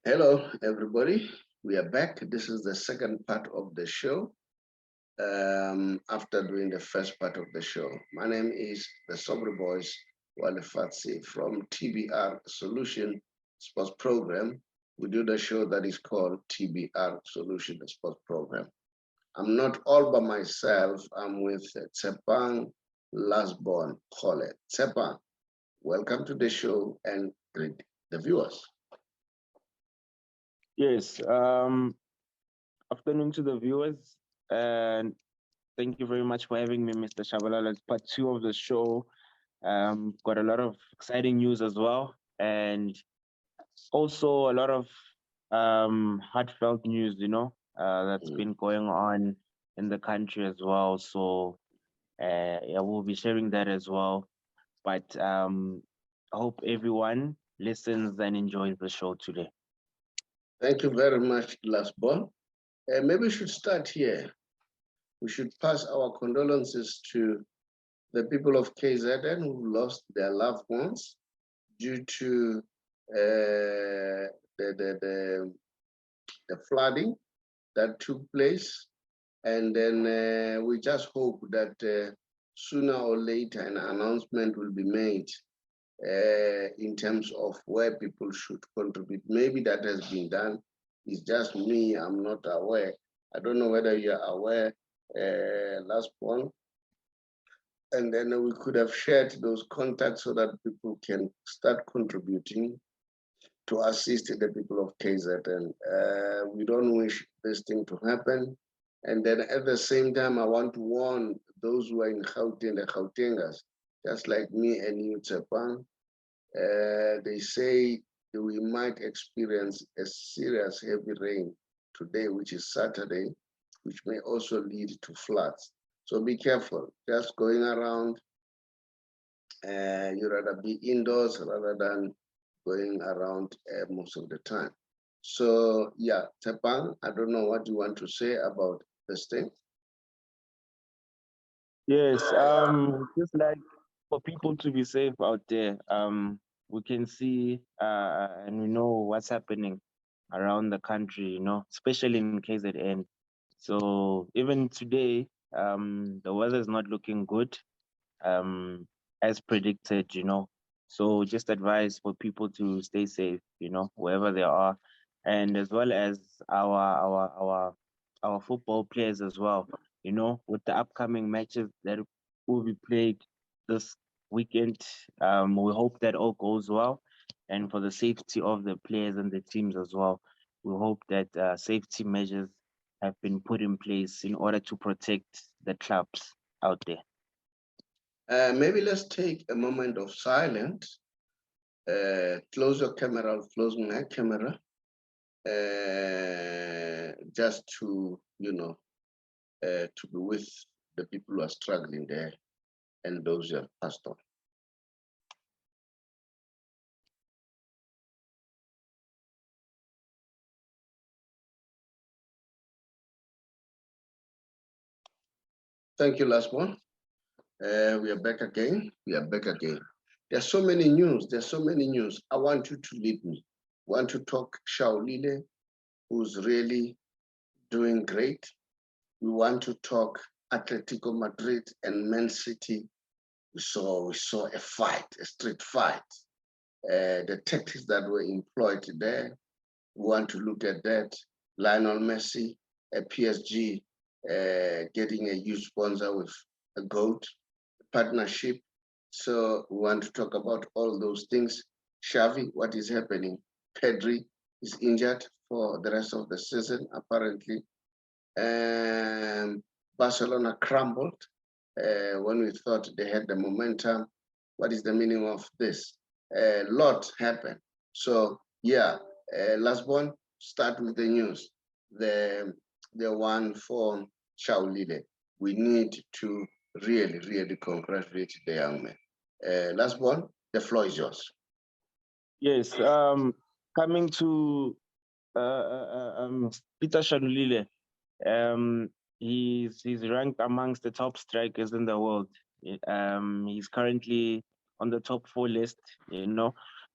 Hello, everybody. We are back. This is the second part of the show after doing the first part of the show. My name is the Saubrey Boyz Walefatshe from TBR Solution Sports Program. We do the show that is called TBR Solution Sports Program. I'm not all by myself. I'm with Tshepang Last Born Kgole. Tshepang, welcome to the show and greet the viewers. Yes, afternoon to the viewers, and thank you very much for having me, Mr. Shalulile. It's part two of the show. Got a lot of exciting news as well, and also a lot of heartfelt news, that's been going on in the country as well. So yeah, we'll be sharing that as well. But I hope everyone listens and enjoys the show today. Thank you very much, Last Born. Maybe we should start here. We should pass our condolences to the people of KZN who lost their loved ones due to the flooding that took place. And then we just hope that sooner or later an announcement will be made in terms of where people should contribute. Maybe that has been done. It's just me, I'm not aware. I don't know whether you're aware, Last one. And then we could have shared those contacts so that people can start contributing to assist the people of KZN. We don't wish this thing to happen. And then at the same time, I want to warn those who are in Gauteng, the Gautengers, just like me and you, Tshepang. They say we might experience a serious heavy rain today, which is Saturday, which may also lead to floods. So be careful, just going around, you rather be indoors rather than going around most of the time. So yeah, Tshepang, I don't know what you want to say about this thing. Yes, just like for people to be safe out there, we can see and we know what's happening around the country, especially in KZN. So even today, the weather is not looking good, as predicted, So just advise for people to stay safe, wherever they are, and as well as our football players as well, with the upcoming matches that will be played this weekend. We hope that all goes well, and for the safety of the players and the teams as well, we hope that safety measures have been put in place in order to protect the clubs out there. Maybe let's take a moment of silence. Close your camera, I'll close my camera. Just to, to be with the people who are struggling there and those who have passed on. Thank you, last one. We are back again. We are back again. There's so many news. There's so many news. I want you to lead me. I want to talk Shalulile, who's really doing great. We want to talk Atletico Madrid and Man City. We saw a fight, a street fight. The tactics that were employed there. We want to look at that. Lionel Messi, a PSG, getting a huge sponsor with a GOAT partnership. So we want to talk about all those things. Xavi, what is happening? Pedri is injured for the rest of the season, apparently. Barcelona crumbled when we thought they had the momentum. What is the meaning of this? A lot happened. So yeah, last one, start with the news. The one for Shalulile. We need to really congratulate the young man. Last one, the floor is yours. Yes, coming to Peter Shalulile, he's ranked amongst the top strikers in the world. He's currently on the top 4 list,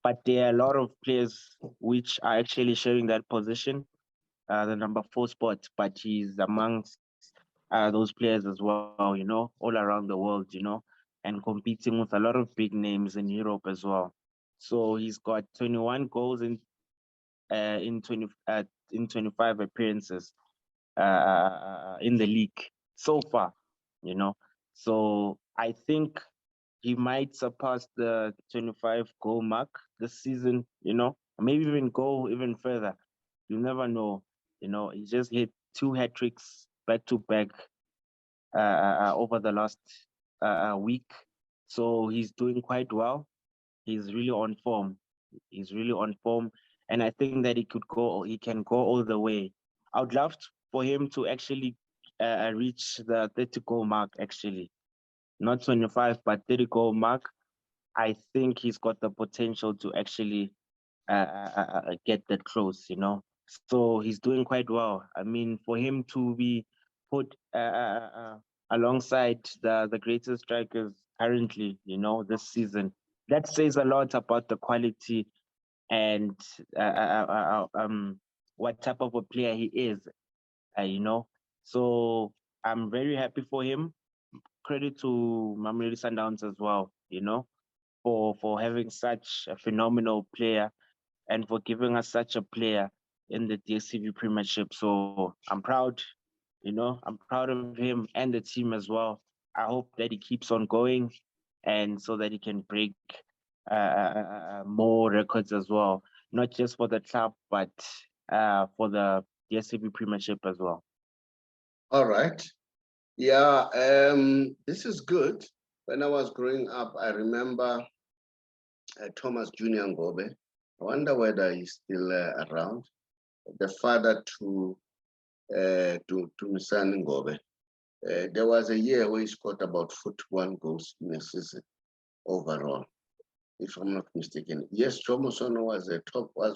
but there are a lot of players which are actually sharing that position, the number 4 spot, but he's amongst those players as well, all around the world, and competing with a lot of big names in Europe as well. So he's got 21 goals in 25 appearances in the league so far, you know. So I think he might surpass the 25 goal mark this season, maybe even go even further. You never know. He just hit 2 hat tricks back to back over the last week. So he's doing quite well. He's really on form. He's really on form. And I think that he can go all the way. I would love for him to actually reach the 30 goal mark, actually. Not 25, but 30 goal mark. I think he's got the potential to actually get that close. So he's doing quite well. I mean, for him to be put alongside the greatest strikers currently, this season, that says a lot about the quality and what type of a player he is, So I'm very happy for him. Credit to Mamelodi Sundowns as well, for having such a phenomenal player and for giving us such a player in the DStv Premiership. So I'm proud, I'm proud of him and the team as well. I hope that he keeps on going and so that he can break more records as well, not just for the club, but for the DStv Premiership as well. All right. Yeah, this is good. When I was growing up, I remember Thomas Junior Ngobe. I wonder whether he's still around. The father to Misani Ngobe. There was a year where he scored about 41 goals in a season overall, if I'm not mistaken. Yes, Jomo Sono was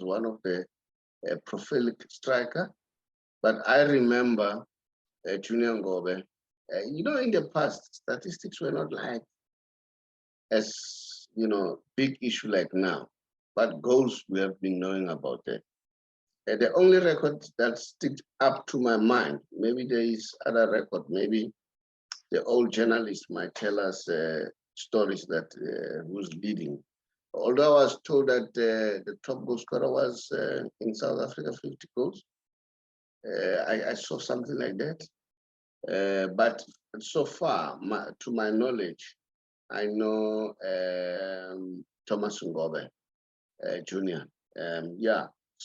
one of the prolific striker, but I remember Junior Ngobe. In the past, statistics were not like as big issue like now, but goals we have been knowing about that. The only record that sticks up to my mind, maybe there is other record, maybe the old journalist might tell us stories that who's leading. Although I was told that the top goal scorer was in South Africa, 50 goals. I saw something like that. But so far, to my knowledge, I know Thomas Ngobe Jr.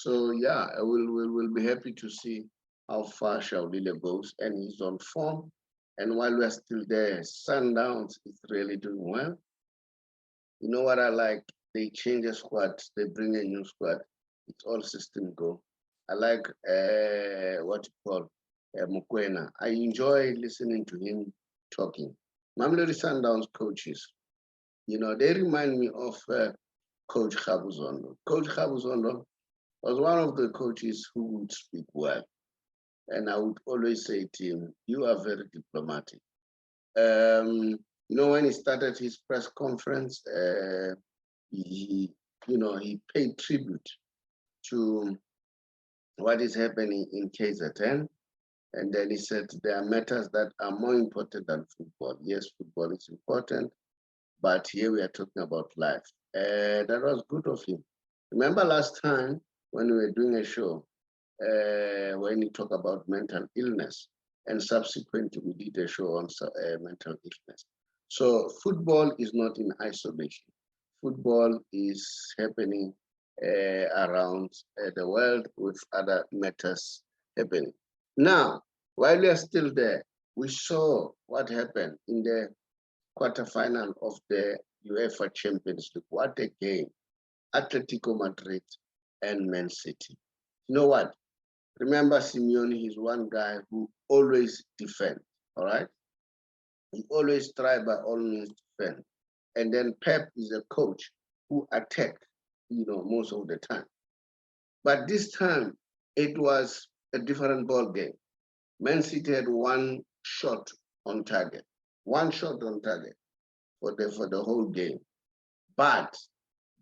We'll be happy to see how far Shalulile goes, and he's on form. And while we're still there, Sundowns is really doing well. You know what I like? They change a squad, they bring a new squad. It's all system go. I like what you call Mokoena. I enjoy listening to him talking. Mamelodi Sundowns coaches, they remind me of Coach Khabuzondo. Coach Khabuzondo was one of the coaches who would speak well. And I would always say to him, you are very diplomatic. When he started his press conference, he paid tribute to what is happening in Kaizer. And then he said, there are matters that are more important than football. Yes, football is important, but here we are talking about life. That was good of him. Remember last time when we were doing a show, when he talked about mental illness, and subsequently we did a show on mental illness. So football is not in isolation. Football is happening around the world with other matters happening. Now, while we are still there, we saw what happened in the quarterfinal of the UEFA Champions League. What a game. Atletico Madrid and Man City. You know what? Remember Simeone, he's one guy who always defends, all right? He always tries by all means to defend. And then Pep is a coach who attacks, most of the time. But this time, it was a different ball game. Man City had one shot on target for the whole game. But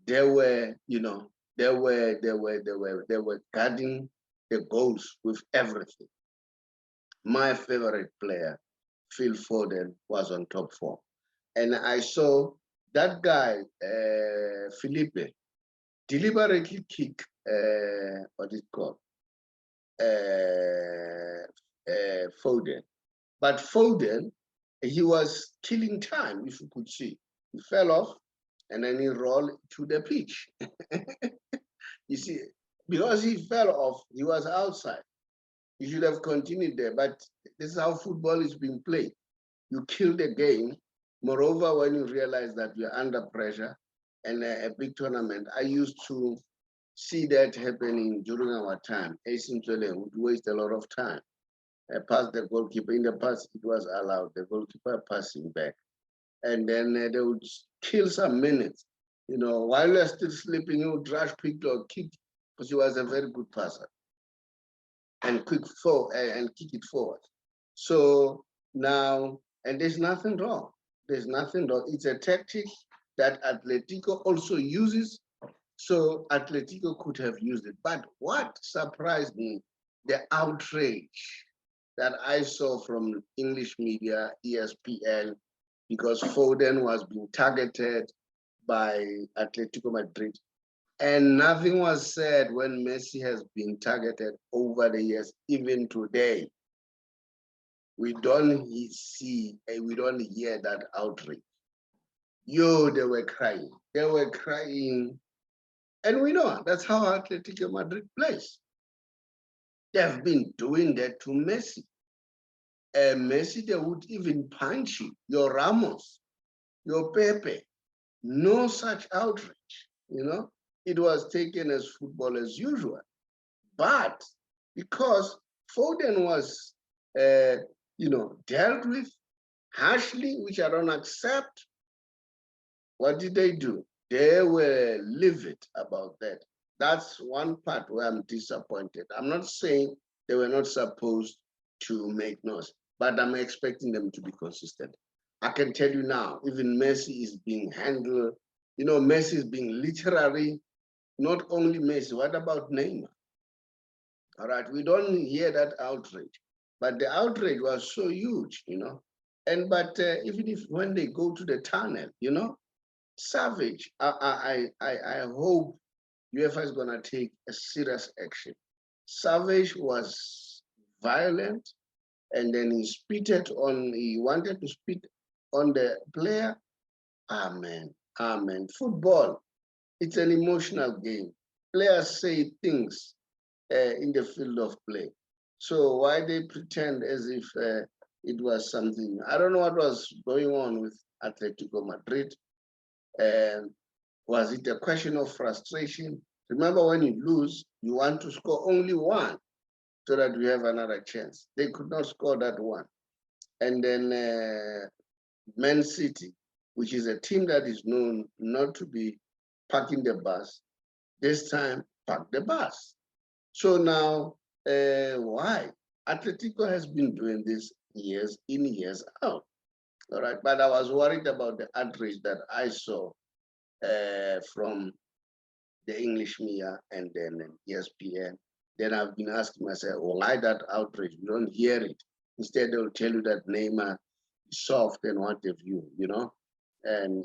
they were, they were guarding the goals with everything. My favorite player, Phil Foden, was on top form. And I saw that guy, Felipe, deliberately kick, what is it called? Foden. But Foden, he was killing time, if you could see. He fell off and then he rolled to the pitch. You see, because he fell off, he was outside. He should have continued there, but this is how football is being played. You kill the game. Moreover, when you realize that you're under pressure and a big tournament, I used to see that happening during our time. AC Mtwele would waste a lot of time. Pass the goalkeeper. In the past, it was allowed, the goalkeeper passing back. And then they would kill some minutes. While you're still sleeping, you would rush quickly or kick, because he was a very good passer. And kick it forward. So now, and there's nothing wrong. There's nothing wrong. It's a tactic that Atletico also uses. So Atletico could have used it. But what surprised me, the outrage that I saw from English media, ESPN, because Foden was being targeted by Atletico Madrid. And nothing was said when Messi has been targeted over the years, even today. We don't see, we don't hear that outrage. They were crying. They were crying. And we know that's how Atletico Madrid plays. They've been doing that to Messi. Messi, they would even punch you, your Ramos, your Pepe. No such outrage, It was taken as football as usual. But because Foden was, dealt with harshly, which I don't accept, what did they do? They were livid about that. That's one part where I'm disappointed. I'm not saying they were not supposed to make noise, but I'm expecting them to be consistent. I can tell you now, even Messi is being handled. Messi is being literally, not only Messi, what about Neymar? All right, we don't hear that outrage, but the outrage was so huge, But even if when they go to the tunnel, savage. I hope UEFA is gonna take a serious action. Savage was violent, and then he wanted to spit on the player. Amen. Football, it's an emotional game. Players say things in the field of play. So why they pretend as if it was something? I don't know what was going on with Atletico Madrid. Was it a question of frustration? Remember, when you lose, you want to score only one so that you have another chance. They could not score that one. And then Man City, which is a team that is known not to be parking the bus, this time park the bus. So now, why? Atletico has been doing this years in, years out. All right, but I was worried about the outrage that I saw from the English media and then ESPN. Then I've been asking myself, why that outrage? We don't hear it. Instead, they'll tell you that Neymar is soft and what have you, and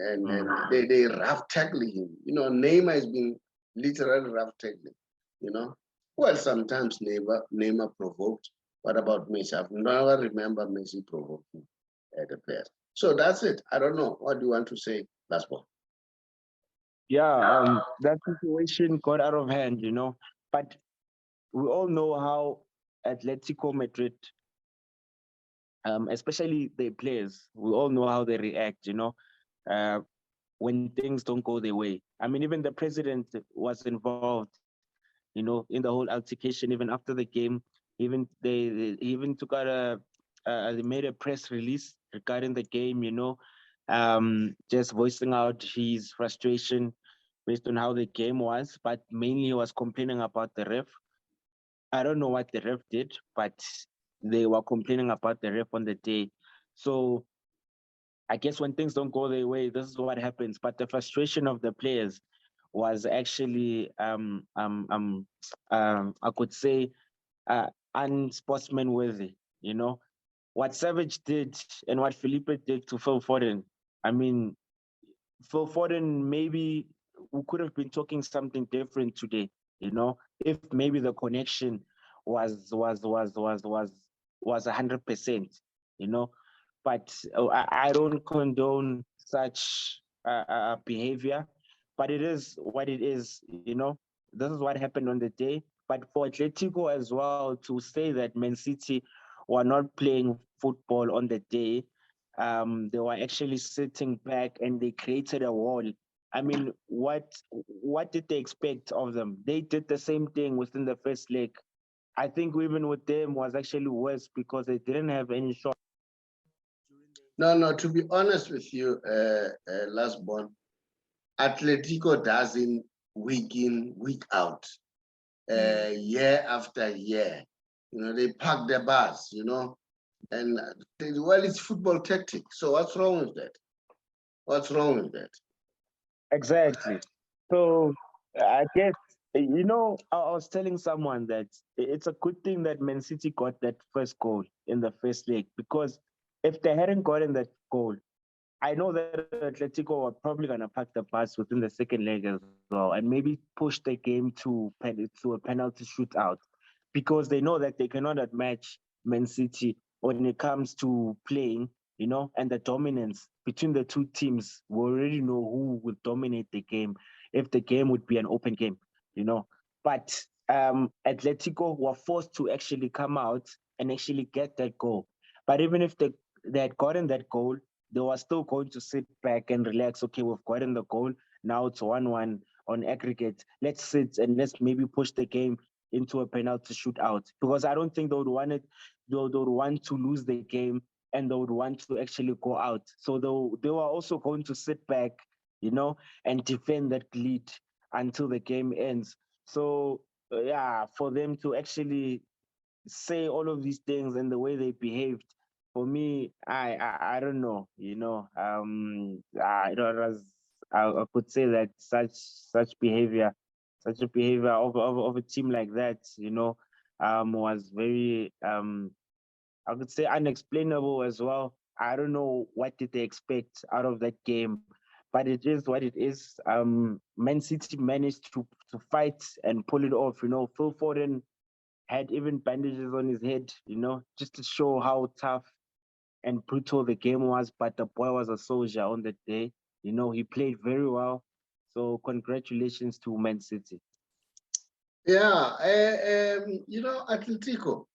they rough tackling him. Neymar has been literally rough tackling, Well, sometimes Neymar provoked. What about Messi? I've never remember Messi provoking the players. So that's it. I don't know. What do you want to say, Last Born? Yeah, that situation got out of hand, But we all know how Atletico Madrid, especially their players, we all know how they react, when things don't go their way. I mean, even the president was involved, in the whole altercation. Even after the game, they even took out they made a press release regarding the game, just voicing out his frustration based on how the game was, but mainly he was complaining about the ref. I don't know what the ref did, but they were complaining about the ref on the day. So I guess when things don't go their way, this is what happens. But the frustration of the players was actually I could say unsportsmanworthy. You know what Savage did and what Felipe did to Phil Foden. I mean, Phil Foden, maybe we could have been talking something different today. You know, if maybe the connection was 100%. You know, but I don't condone such behavior. But it is what it is. You know, this is what happened on the day. But for Atletico as well to say that Man City were not playing football on the day, they were actually sitting back and they created a wall. I mean, what did they expect of them? They did the same thing within the first leg. I think even with them was actually worse because they didn't have any shot. No, to be honest with you, Last Born, Atletico doesn't week in, week out, year after year. You know, they park their bus, you know, and well, it's football tactic. So what's wrong with that? What's wrong with that? Exactly. So I guess, you know, I was telling someone that it's a good thing that Man City got that first goal in the first leg, because if they hadn't gotten that goal, I know that Atletico were probably going to pack the bus within the second leg as well and maybe push the game to a penalty shootout, because they know that they cannot match Man City when it comes to playing, you know, and the dominance between the two teams. We already know who will dominate the game if the game would be an open game, you know. But Atletico were forced to actually come out and actually get that goal. But even if they had gotten that goal, they were still going to sit back and relax. Okay, we've gotten the goal. Now it's 1-1 on aggregate. Let's sit and let's maybe push the game into a penalty shootout, because I don't think they would want it. They would want to lose the game and they would want to actually go out. So they were also going to sit back, you know, and defend that lead until the game ends. So yeah, for them to actually say all of these things and the way they behaved, for me, I don't know, you know, it was, I could say that such a behavior of a team like that, you know, was very I could say unexplainable as well. I don't know what did they expect out of that game, but it is what it is. Man City managed to fight and pull it off. You know, Phil Foden had even bandages on his head, you know, just to show how tough and brutal the game was. But the boy was a soldier on the day. You know, he played very well. So congratulations to Man City. Yeah, you know, Atletico,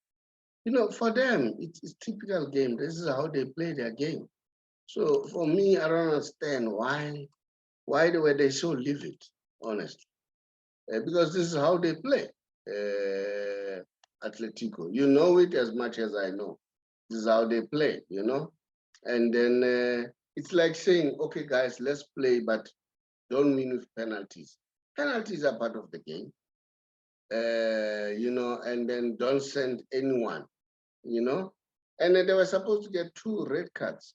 you know, for them, it's typical game. This is how they play their game. So for me, I don't understand why were they so livid, honestly. Because this is how they play, Atletico. You know it as much as I know. This is how they play, you know? And then it's like saying, okay, guys, let's play, but don't win with penalties. Penalties are part of the game, you know, and then don't send anyone, you know? And then they were supposed to get 2 red cards.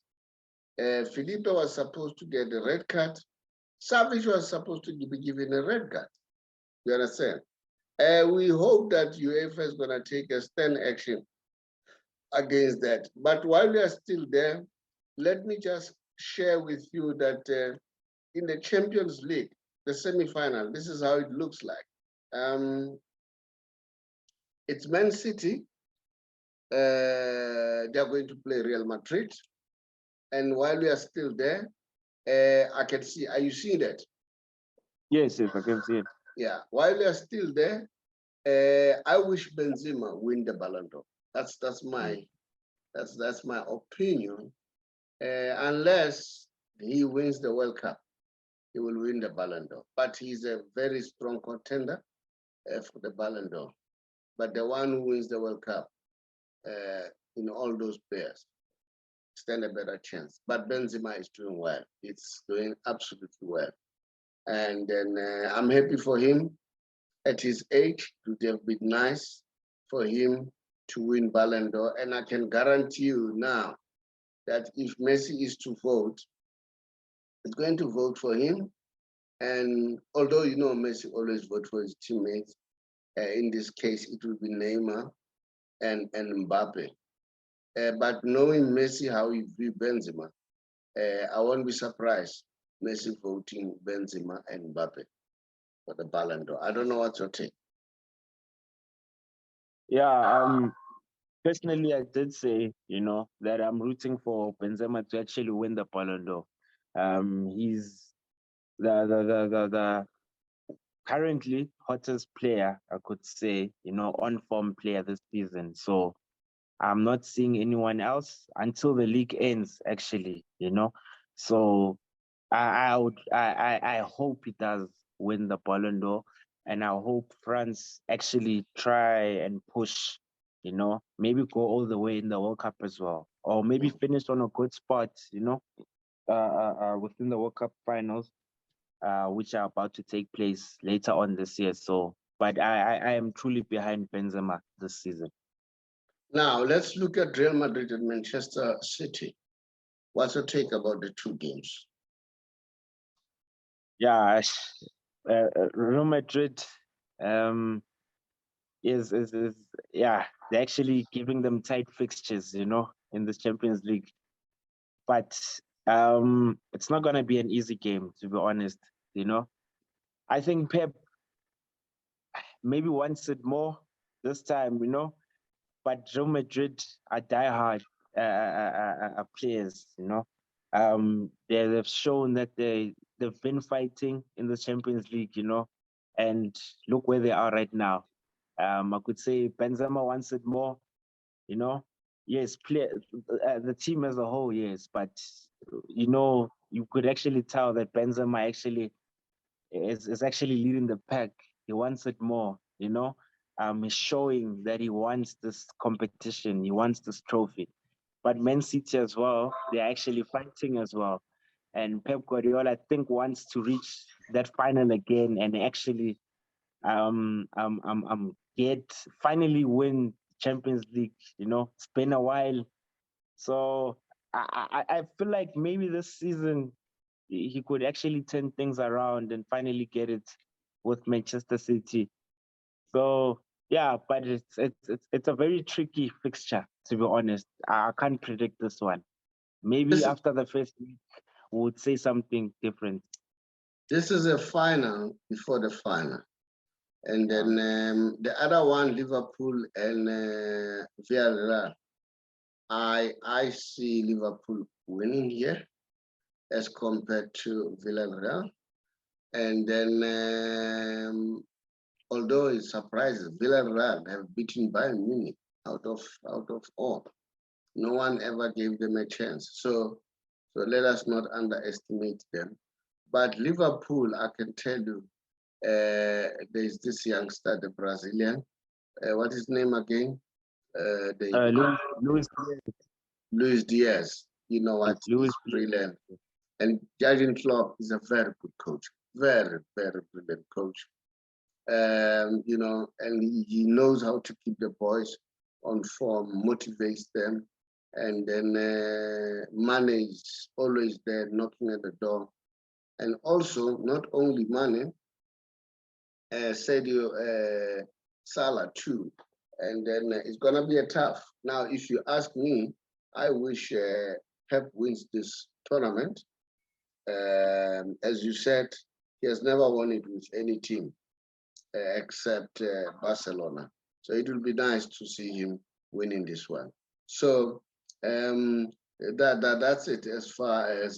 Felipe was supposed to get a red card. Savage was supposed to be given a red card. You understand? We hope that UEFA is going to take a stern action against that. But while we are still there, let me just share with you that in the Champions League, the semi-final, this is how it looks like. It's Man City. They're going to play Real Madrid. And while we are still there, I can see, are you seeing that? Yes, I can see it. Yeah, while we are still there, I wish Benzema win the Ballon d'Or. That's my opinion. Unless he wins the World Cup, he will win the Ballon d'Or. But he's a very strong contender for the Ballon d'Or. But the one who wins the World Cup in all those players stand a better chance. But Benzema is doing well. It's doing absolutely well. And then I'm happy for him. At his age, it would have been nice for him to win Ballon d'Or. And I can guarantee you now that if Messi is to vote, it's going to vote for him And although, you know, Messi always votes for his teammates, in this case, it will be Neymar and Mbappe. But knowing Messi, how he view Benzema, I won't be surprised Messi voting Benzema and Mbappe for the Ballon d'Or. I don't know what's your take. Yeah, personally, I did say, you know, that I'm rooting for Benzema to actually win the Ballon d'Or. He's the currently hottest player, I could say, you know, on form player this season. So I'm not seeing anyone else until the league ends, actually, you know. So I hope he does win the Ballon d'Or, and I hope France actually try and push, you know, maybe go all the way in the World Cup as well, or maybe finish on a good spot, you know, within the World Cup finals, which are about to take place later on this year. So, but I am truly behind Benzema this season. Now, let's look at Real Madrid and Manchester City. What's your take about the two games? Yeah, Real Madrid is yeah, they're actually giving them tight fixtures, you know, in the Champions League. But it's not gonna be an easy game, to be honest, you know. I think Pep maybe wants it more this time, you know, but Real Madrid are diehard players, you know. They've shown that they've been fighting in the Champions League, you know, and look where they are right now. I could say Benzema wants it more, you know. Yes, the team as a whole, yes, but you know, you could actually tell that Benzema actually is actually leading the pack. He wants it more, you know. He's showing that he wants this competition, he wants this trophy. But Man City as well, they're actually fighting as well. And Pep Guardiola, I think, wants to reach that final again and actually get finally win Champions League. You know, it's been a while, so I feel like maybe this season he could actually turn things around and finally get it with Manchester City. So yeah, but it's a very tricky fixture, to be honest. I can't predict this one. Maybe This, after the first week, we would say something different. this is a final before the final. And then the other one, Liverpool and Villarreal. I see Liverpool winning here as compared to Villarreal. And then, although it surprises, Villarreal have beaten Bayern Munich out of all. No one ever gave them a chance. So let us not underestimate them. But Liverpool, I can tell you, there's this youngster, the Brazilian. What is his name again? Luis Luis Diaz. You know what? Luis He's brilliant. And Jurgen Klopp is a very good coach. Very, very brilliant coach. You know, and he knows how to keep the boys on form, motivates them. And then Mane is always there knocking at the door. And also, not only Mane, Sadio Salah too. And then it's going to be a tough. Now, if you ask me, I wish Pep wins this tournament. As you said, he has never won it with any team except Barcelona. So it will be nice to see him winning this one. So that's it as far as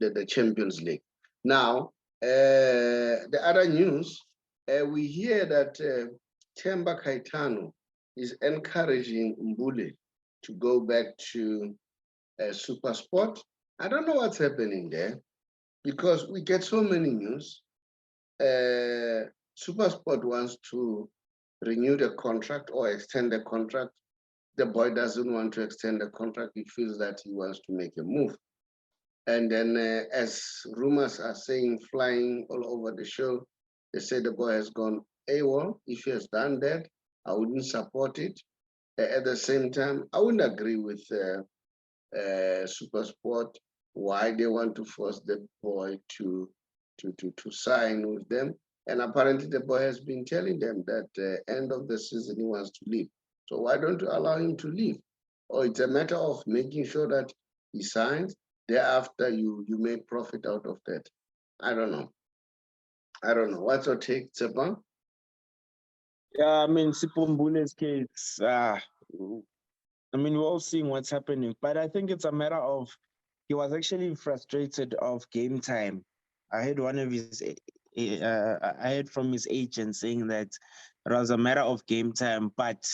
the Champions League. Now, the other news, we hear that Themba Kaitano is encouraging Mbule to go back to SuperSport. I don't know what's happening there because we get so many news. SuperSport wants to renew the contract or extend the contract. The boy doesn't want to extend the contract. He feels that he wants to make a move. And then as rumors are saying, flying all over the show, they say the boy has gone AWOL. If he has done that, I wouldn't support it. At the same time, I wouldn't agree with SuperSport why they want to force the boy to sign with them. And apparently the boy has been telling them that end of the season he wants to leave. So why don't you allow him to leave? Or it's a matter of making sure that he signs. Thereafter, you make profit out of that. I don't know. I don't know. What's your take, Tshepang? Yeah, I mean, Sipumbule's case, I mean, we're all seeing what's happening, but I think it's a matter of he was actually frustrated of game time. I heard one of his, I heard from his agent saying that it was a matter of game time, but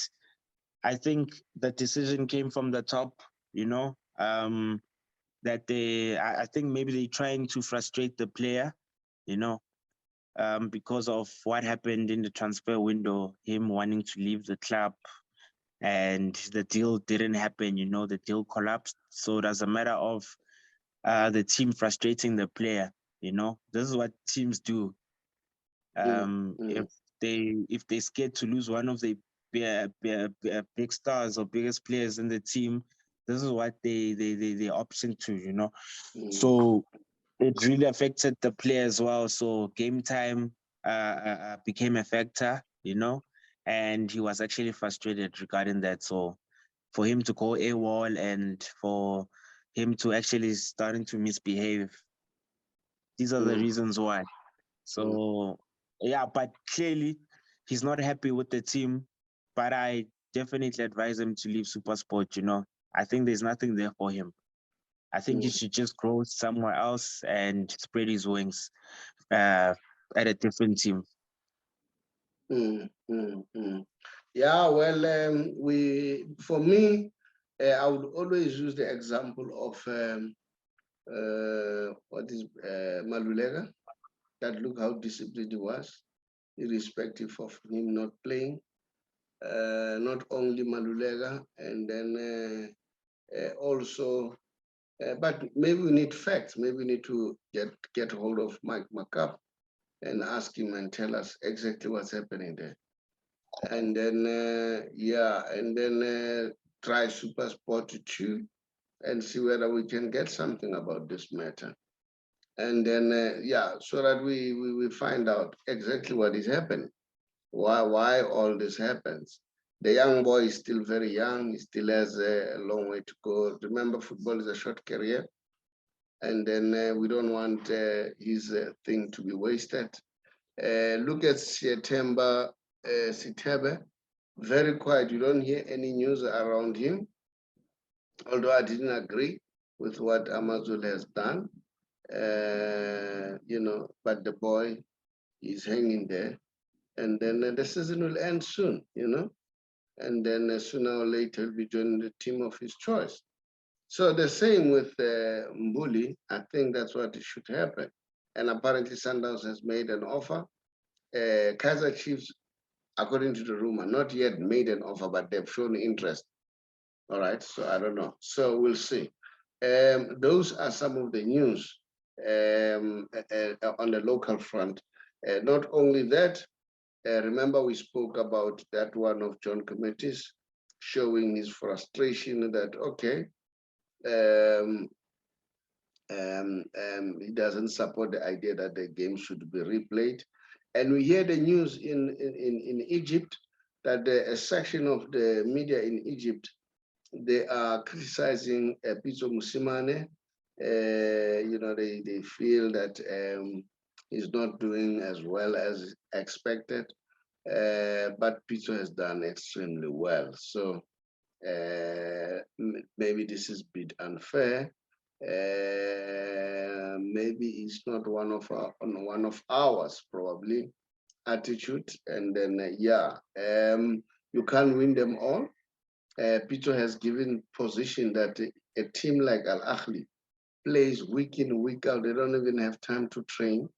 I think the decision came from the top, you know, that I think maybe they're trying to frustrate the player, you know, because of what happened in the transfer window, him wanting to leave the club and the deal didn't happen, you know, the deal collapsed. So it was a matter of the team frustrating the player, you know. This is what teams do. If they're scared to lose one of the big stars or biggest players in the team, this is what they option to, you know. So it really affected the player as well. So game time became a factor, you know, and he was actually frustrated regarding that. So for him to go AWOL and for him to actually starting to misbehave, these are the reasons why. So yeah, but clearly he's not happy with the team. But I definitely advise him to leave SuperSport, you know. I think there's nothing there for him. I think he should just go somewhere else and spread his wings at a different team. Yeah, well, for me, I would always use the example of what is Malulega. That look how disciplined he was, irrespective of him not playing. Not only Malulega, and then also, but maybe we need facts. Maybe we need to get hold of Mike McCup and ask him and tell us exactly what's happening there. And then, and then try SuperSport 2 and see whether we can get something about this matter. And then, so that we find out exactly what is happening, why all this happens. The young boy is still very young. He still has a long way to go. Remember, football is a short career. And then we don't want his thing to be wasted. Look at Sitebe, very quiet. You don't hear any news around him. Although I didn't agree with what Amazul has done, you know, but the boy is hanging there. And then the season will end soon, you know, and then sooner or later he'll be joining the team of his choice. So the same with Mbuli, I think that's what should happen. And apparently Sundowns has made an offer. Kaizer Chiefs, according to the rumor, not yet made an offer, but they've shown interest. All right, so I don't know. So we'll see. Those are some of the news on the local front. Not only that, remember we spoke about that one of John Committee's showing his frustration that, okay, he doesn't support the idea that the game should be replayed. And we hear the news in Egypt that a section of the media in Egypt, they are criticizing Pitso Musimane. You know, they feel that he's not doing as well as expected, but Pitso has done extremely well. So maybe this is a bit unfair. Maybe it's not one of ours, probably attitude. And then you can't win them all. Pitso has given position that a team like Al Ahly plays week in, week out. They don't even have time to train.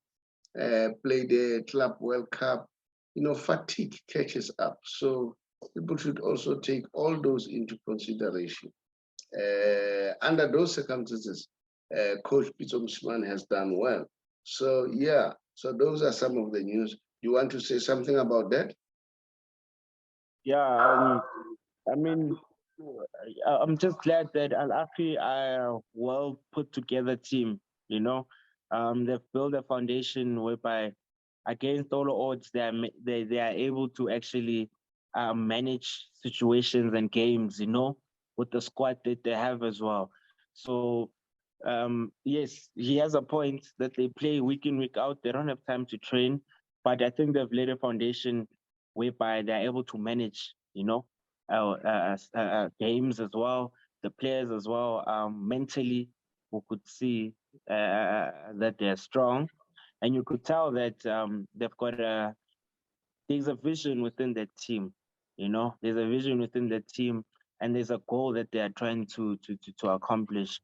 Play the Club World Cup. You know, fatigue catches up. So people should also take all those into consideration. Under those circumstances, Coach Pitso Mosimane has done well. So yeah, so those are some of the news. You want to say something about that? Yeah, I mean, I'm just glad that Al Ahly are a well put together team. You know, they've built a foundation whereby, against all odds, they are able to actually manage situations and games. You know, with the squad that they have as well. So, yes, he has a point that they play week in week out. They don't have time to train, but I think they've laid a foundation whereby they're able to manage. You know, games as well, the players as well, mentally, who could see that they're strong, and you could tell that they've got there's a vision within that team. You know, there's a vision within the team, and there's a goal that they are trying to accomplish.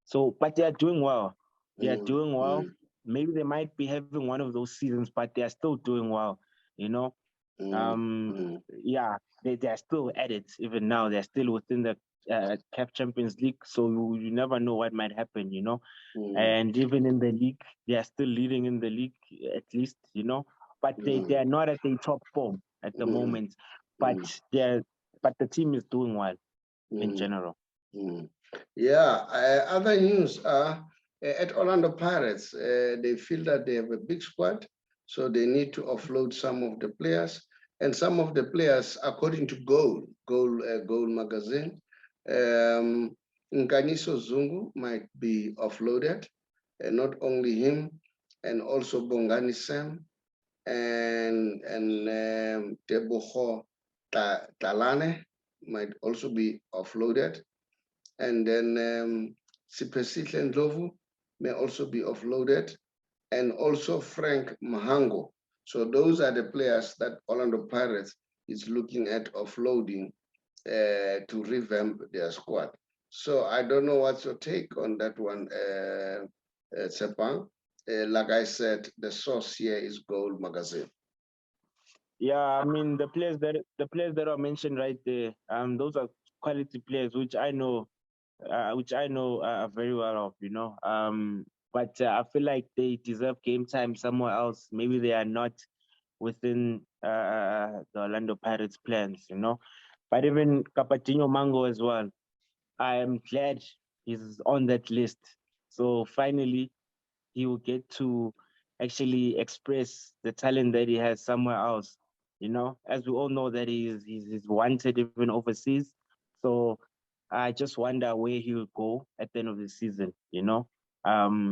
So, but they are doing well. They are Mm, doing well. mm, Maybe they might be having one of those seasons, but they are still doing well. You know, mm, um, mm, yeah, they're still at it even now. They're still within the CAF Champions League, so you never know what might happen, you know. mm, And even in the league, they are still leading in the league, at least, you know. But they mm, are not at their top form at the mm, moment. But mm, they're but the team is doing well in mm, general. mm. Yeah, other news are at Orlando Pirates, they feel that they have a big squad, so they need to offload some of the players. And some of the players, according to Goal magazine, Nkaniso Zungu might be offloaded, and not only him, and also Bongani Sam and Teboho Talane might also be offloaded. And then Sipesihle Ndlovu may also be offloaded, and also Frank Mahango. So those are the players that Orlando Pirates is looking at offloading to revamp their squad. So I don't know what's your take on that one, Tshepang. Like I said, the source here is Gold Magazine. Yeah, I mean the players that are mentioned right there, those are quality players which I know very well of, you know. But I feel like they deserve game time somewhere else. Maybe they are not within the Orlando Pirates plans, you know. But even Capatino Mango as well, I am glad he's on that list. So finally, he will get to actually express the talent that he has somewhere else. You know, as we all know that he's wanted even overseas. So I just wonder where he will go at the end of the season. You know, but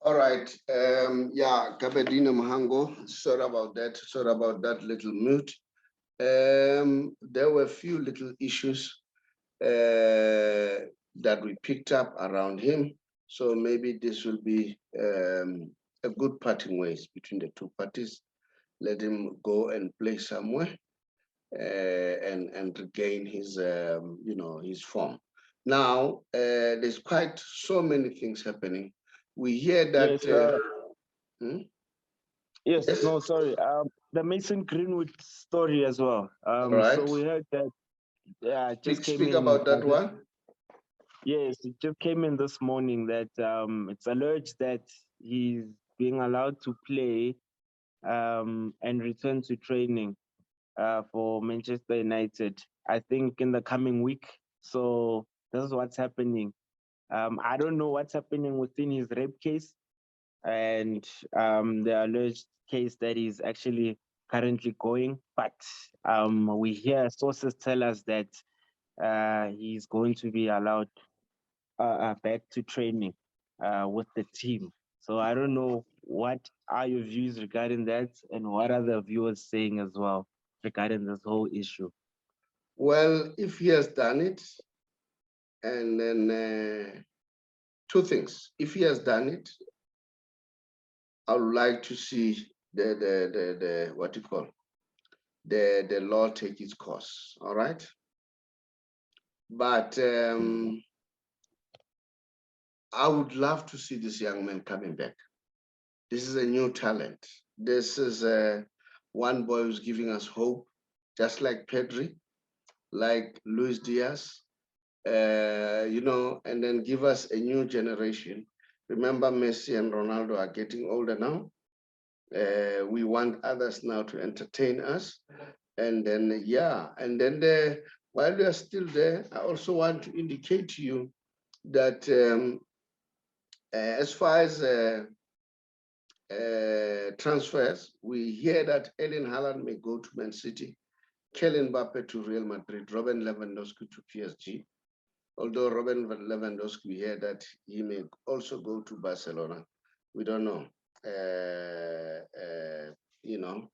All right. Yeah, Kabedino Mahango. Sorry about that little mute. There were a few little issues that we picked up around him. So maybe this will be a good parting ways between the two parties. Let him go and play somewhere and regain his his form. Now there's quite so many things happening. We hear that. yes, Hmm? yes, Yes. no, sorry. The Mason Greenwood story as well. All So right. we heard that. Yeah, it just came Speak in. about that one. Yes, it just came in this morning that it's alleged that he's being allowed to play and return to training for Manchester United, I think in the coming week. So this is what's happening. I don't know what's happening within his rape case and the alleged case that is actually currently going, but we hear sources tell us that he's going to be allowed back to training with the team. So I don't know what are your views regarding that, and what are the viewers saying as well regarding this whole issue. Well, if he has done it, and then two things. If he has done it, I would like to see the what you call the law take its course. All right, but I would love to see this young man coming back. This is a new talent. This is one boy who's giving us hope, just like Pedri, like Luis Diaz, and then give us a new generation Remember, Messi and Ronaldo are getting older now. We want others now to entertain us. And then, yeah, and then while we are still there, I also want to indicate to you that as far as transfers, we hear that Erling Haaland may go to Man City, Kylian Mbappe to Real Madrid, Robert Lewandowski to PSG. Although Robert Lewandowski, we hear that he may also go to Barcelona. We don't know. You know,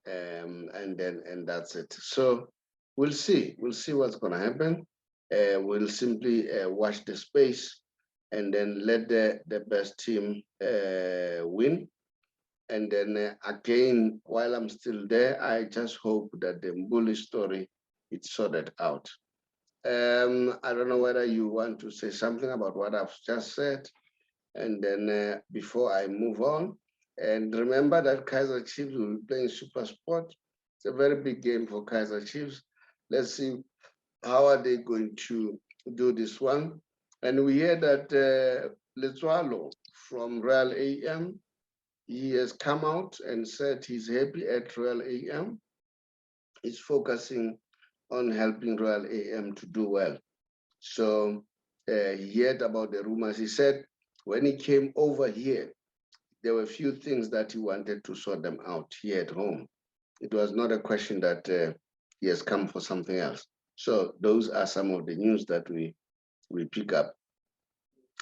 and that's it. So we'll see. We'll see what's going to happen. We'll simply watch the space and then let the best team win. And then again, while I'm still there, I just hope that the bullish story is sorted out. I don't know whether you want to say something about what I've just said. And then before I move on, and remember that Kaizer Chiefs will be playing SuperSport. It's a very big game for Kaizer Chiefs. Let's see how are they going to do this one. And we hear that Lezualo from Real AM, he has come out and said he's happy at Real AM. He's focusing on helping Real AM to do well. So he heard about the rumors. He said when he came over here, there were a few things that he wanted to sort them out here at home. It was not a question that he has come for something else. So those are some of the news that we pick up.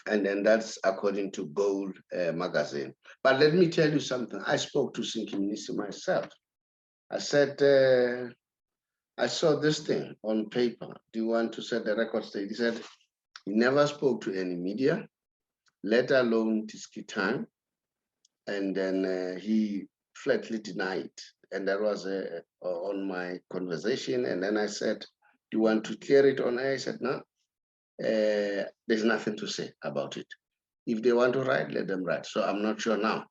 And then that's according to Gold magazine. But let me tell you something. I spoke to Sinkiminisi myself. I said, I saw this thing on paper. Do you want to set the record straight? He said he never spoke to any media, let alone Tiski Time. And then he flatly denied. And that was on my conversation. And then I said, do you want to clear it on air? I said, no, there's nothing to say about it. If they want to write, let them write. So I'm not sure now.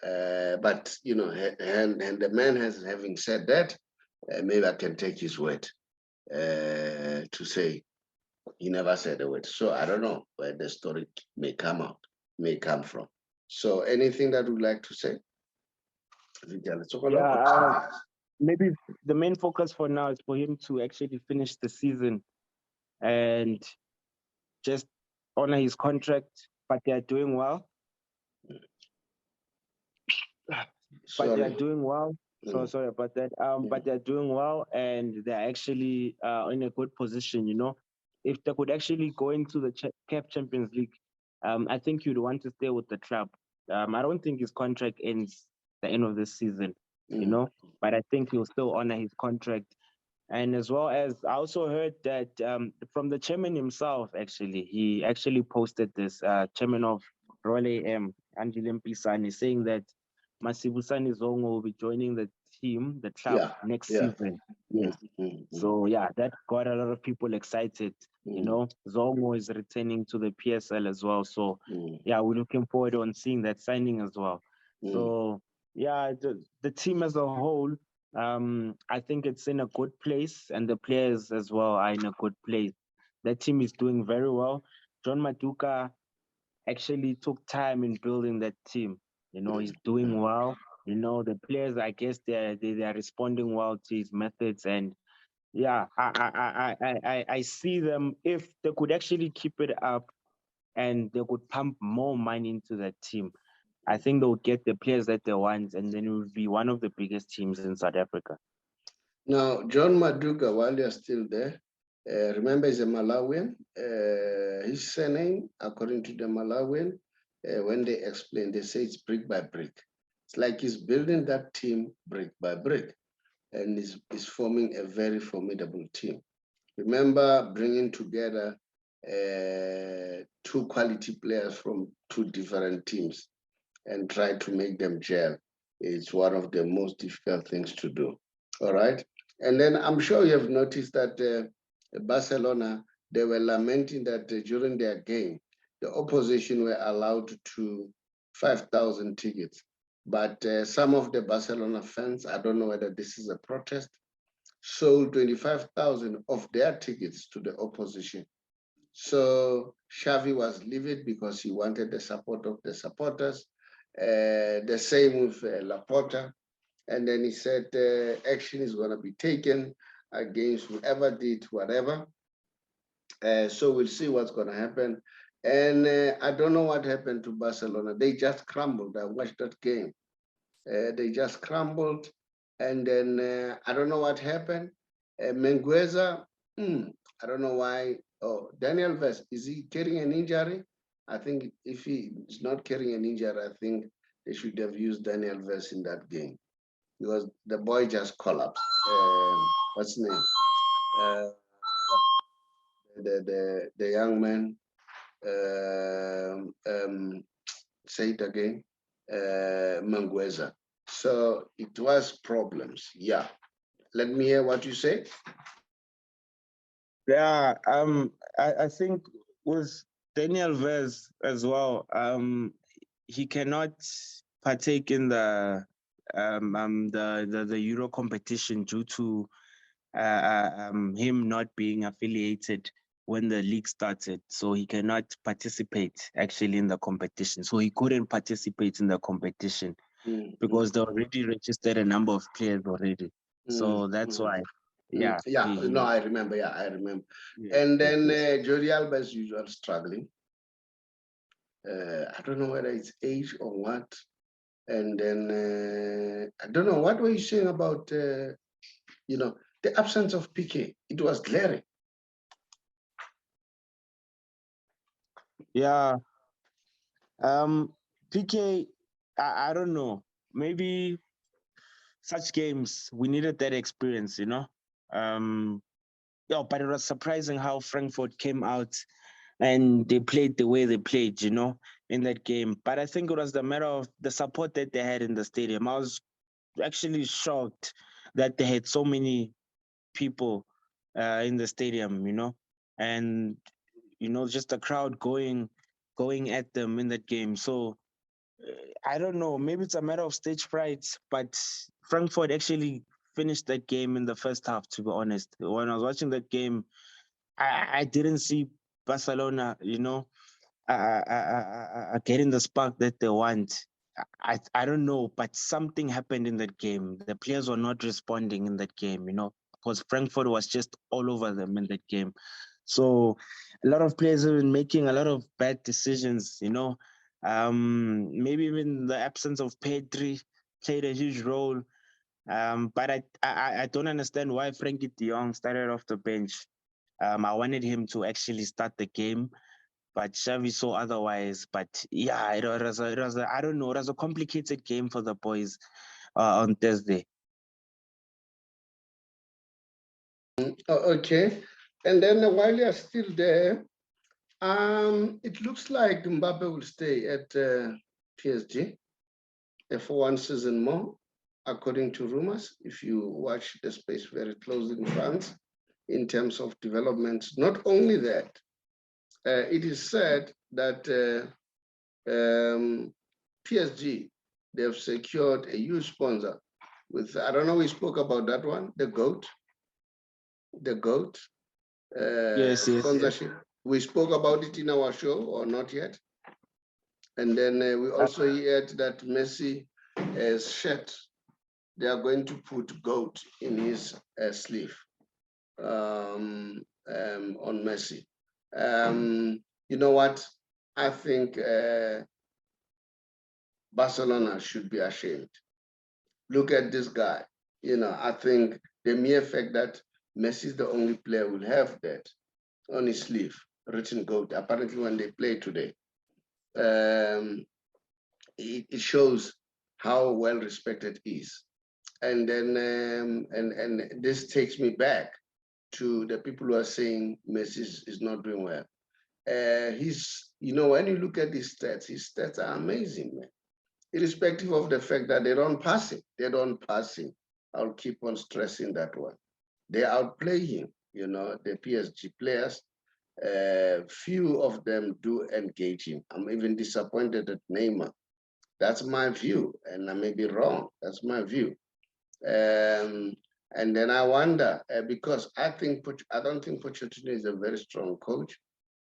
But, you know, and the man having said that, maybe I can take his word to say he never said a word. So I don't know where the story may come from. So anything that would like to say? Yeah, maybe the main focus for now is for him to actually finish the season and just honor his contract, but they're doing well. But they're doing well. So sorry about that. But they're doing well and they're actually in a good position, you know. If they could actually go into the CAF Champions League, I think you'd want to stay with the club. I don't think his contract ends the end of this season, you know, but I think he'll still honor his contract. And as well as I also heard that from the chairman himself, actually, he actually posted this, chairman of Royal AM, Angela Mpisani, saying that Masibusani Zongo will be joining the team, the club, next season. Yes. So, yeah, that got a lot of people excited. You know, Zongo is returning to the PSL as well. So, yeah, we're looking forward on seeing that signing as well. So, yeah, the team as a whole, I think it's in a good place, and the players as well are in a good place. The team is doing very well. John Maduka actually took time in building that team. You know, he's doing well. You know, the players, I guess they are responding well to his methods, and yeah, I see them, if they could actually keep it up and they could pump more money into that team, I think they'll get the players that they want, and then it will be one of the biggest teams in South Africa. Now, John Maduka, while you're still there, remember he's a Malawian. His surname, according to the Malawian, when they explain, they say it's brick by brick. It's like he's building that team brick by brick, and is forming a very formidable team. Remember bringing together two quality players from two different teams and try to make them gel. It's one of the most difficult things to do. All right. And then I'm sure you have noticed that Barcelona, they were lamenting that during their game, the opposition were allowed to 5,000 tickets. But some of the Barcelona fans, I don't know whether this is a protest, sold 25,000 of their tickets to the opposition. So Xavi was livid because he wanted the support of the supporters. The same with Laporta. And then he said action is going to be taken against whoever did whatever. So we'll see what's going to happen. And I don't know what happened to Barcelona. They just crumbled. I watched that game. They just crumbled. And then I don't know what happened. Mengueza, I don't know why. Oh, Daniel Vez, is he carrying an injury? I think if he is not carrying an injury, I think they should have used Daniel Vez in that game because the boy just collapsed. What's his name? The young man. Say it again. Mengueza. So it was problems. Yeah. Let me hear what you say. Yeah, I think with Daniel Vez as well, he cannot partake in the Euro competition due to him not being affiliated when the league started. So he cannot participate actually in the competition. So he couldn't participate in the competition because they already registered a number of players already. So that's why. Yeah. No, I remember. Yeah, I remember. Yeah, And then Jordi Alba as usual struggling. I don't know whether it's age or what. And then I don't know, what were you saying about the absence of PK? It was glaring. Yeah. PK, I don't know. Maybe such games we needed that experience, Yeah, but it was surprising how Frankfurt came out and they played the way they played, in that game. But I think it was the matter of the support that they had in the stadium. I was actually shocked that they had so many people in the stadium, and just the crowd going at them in that game. So I don't know, maybe it's a matter of stage fright, but Frankfurt actually finished that game in the first half, to be honest. When I was watching that game, I didn't see Barcelona, getting the spark that they want. I don't know, but something happened in that game. The players were not responding in that game, because Frankfurt was just all over them in that game. So a lot of players have been making a lot of bad decisions, maybe even the absence of Pedri played a huge role. But I don't understand why Frankie de Jong started off the bench. I wanted him to actually start the game, but Xavi saw otherwise. But yeah, it was I don't know, it was a complicated game for the boys on Thursday. Okay. And then while you're still there, it looks like Mbappe will stay at PSG for one season more, according to rumors, if you watch the space very closely in France, in terms of developments. Not only that, it is said that PSG, they have secured a huge sponsor with, I don't know, we spoke about that one, the GOAT Yes. sponsorship. We spoke about it in our show, or not yet. And then we also heard that Messi has shirt, they are going to put GOAT in his sleeve on Messi. You know what? I think Barcelona should be ashamed. Look at this guy. I think the mere fact that Messi is the only player who will have that on his sleeve, written GOAT, apparently when they play today, it shows how well respected he is. And then, and this takes me back to the people who are saying Messi is not doing well. When you look at his stats are amazing, man. Irrespective of the fact that they don't pass him. I'll keep on stressing that one. They outplay him, the PSG players. Few of them do engage him. I'm even disappointed at Neymar. That's my view, and I may be wrong. That's my view. And then I wonder, because I don't think Pochettino is a very strong coach,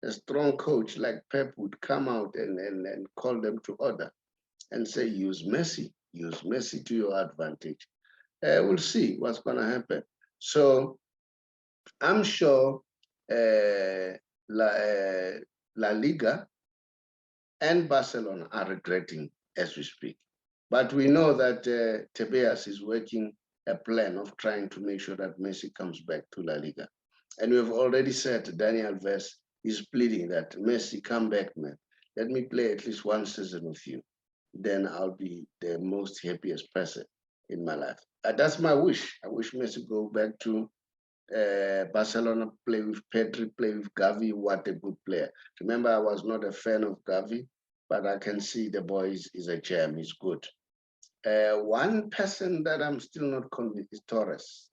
a strong coach like Pep would come out and call them to order and say, use Messi to your advantage. We'll see what's going to happen. So I'm sure La Liga and Barcelona are regretting as we speak. But we know that Tobias is working a plan of trying to make sure that Messi comes back to La Liga. And we've already said Daniel Alves is pleading that Messi, come back, man. Let me play at least one season with you. Then I'll be the most happiest person in my life. That's my wish. I wish Messi go back to Barcelona, play with Pedri, play with Gavi. What a good player. Remember, I was not a fan of Gavi, but I can see the boy is a gem. He's good. One person that I'm still not convinced is Torres.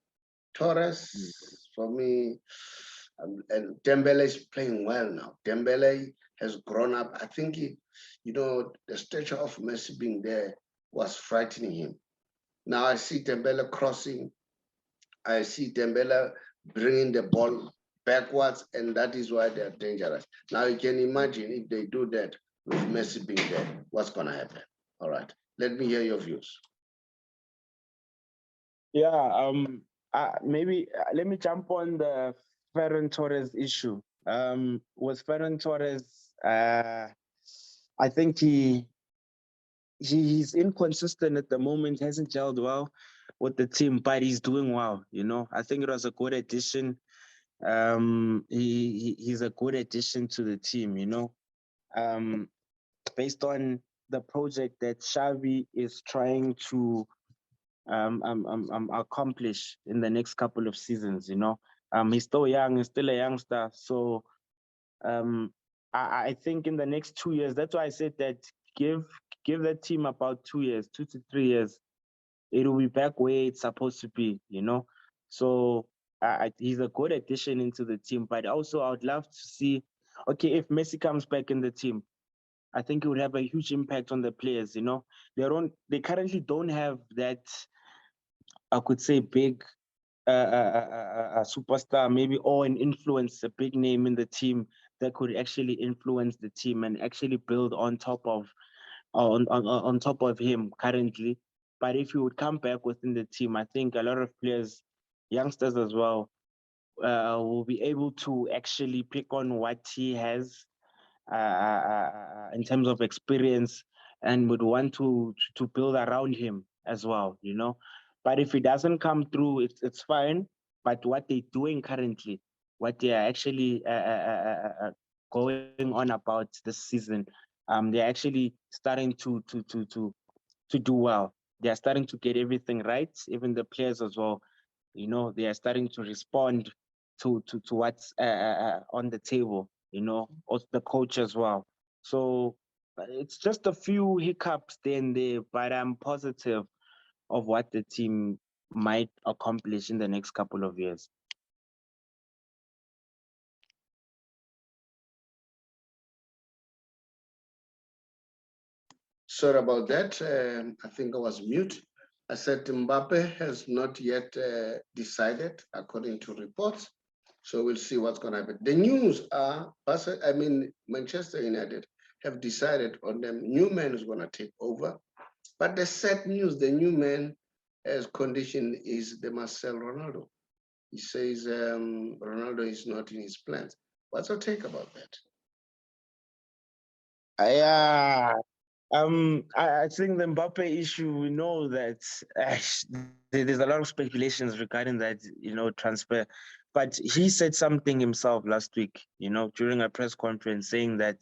Torres, for me, and Dembele is playing well now. Dembele has grown up. I think the stature of Messi being there was frightening him. Now I see Dembele crossing. I see Dembele bringing the ball backwards, and that is why they're dangerous. Now you can imagine if they do that with Messi being there, what's going to happen? All right, let me hear your views. Yeah, maybe let me jump on the Ferran Torres issue. With Ferran Torres, I think he's inconsistent at the moment, hasn't gelled well with the team, but he's doing well. I think it was a good addition. He's a good addition to the team. Based on the project that Xavi is trying to accomplish in the next couple of seasons. He's still young, he's still a youngster, so I think in the next 2 years, that's why I said that give the team about 2 years, 2 to 3 years, it will be back where it's supposed to be. So he's a good addition into the team, but also I would love to see, okay, if Messi comes back in the team, I think it would have a huge impact on the players. They currently don't have that, I could say, big a superstar, maybe, or an influence, a big name in the team that could actually influence the team and actually build on top of him currently. But if he would come back within the team, I think a lot of players, youngsters as well, will be able to actually pick on what he has in terms of experience, and would want to build around him as well. But if it doesn't come through, it's fine. But what they're doing currently, what they are actually going on about this season, they're actually starting to do well. They are starting to get everything right. Even the players as well. They are starting to respond to what's on the table. Also the coach as well. So it's just a few hiccups there and there, but I'm positive of what the team might accomplish in the next couple of years. Sorry about that. I think I was mute. I said Mbappe has not yet decided, according to reports. So we'll see what's going to happen. The news are, Manchester United have decided on them. New man is going to take over. But the sad news, the new man as condition is the Marcel Ronaldo. He says Ronaldo is not in his plans. What's your take about that? Yeah. I think the Mbappe issue, we know that there's a lot of speculations regarding that, transfer. But he said something himself last week, during a press conference, saying that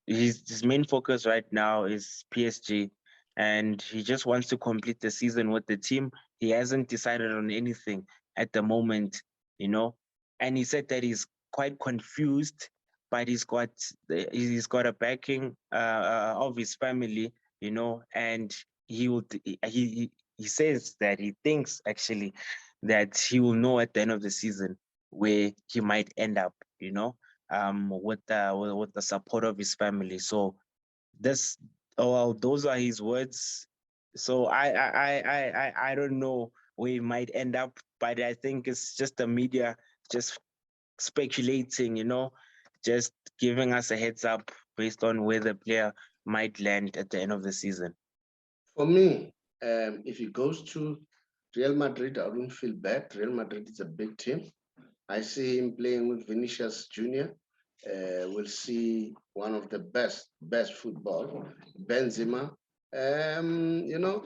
his main focus right now is PSG, and he just wants to complete the season with the team. He hasn't decided on anything at the moment, and he said that he's quite confused, but he's got a backing of his family, and he says that he thinks actually that he will know at the end of the season where he might end up, with the support of his family. So those are his words. So I don't know where he might end up, but I think it's just the media just speculating, just giving us a heads up based on where the player might land at the end of the season? For me, if he goes to Real Madrid, I wouldn't feel bad. Real Madrid is a big team. I see him playing with Vinicius Jr. We'll see one of the best football. Benzema.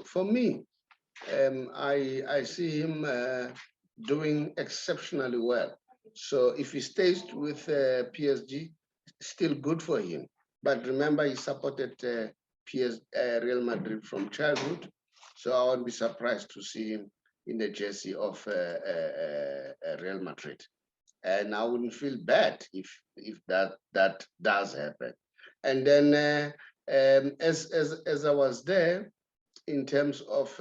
For me, I see him doing exceptionally well. So if he stays with PSG, still good for him. But remember, he supported Real Madrid from childhood. So I won't be surprised to see him in the jersey of Real Madrid. And I wouldn't feel bad if that does happen. And then as I was there, in terms of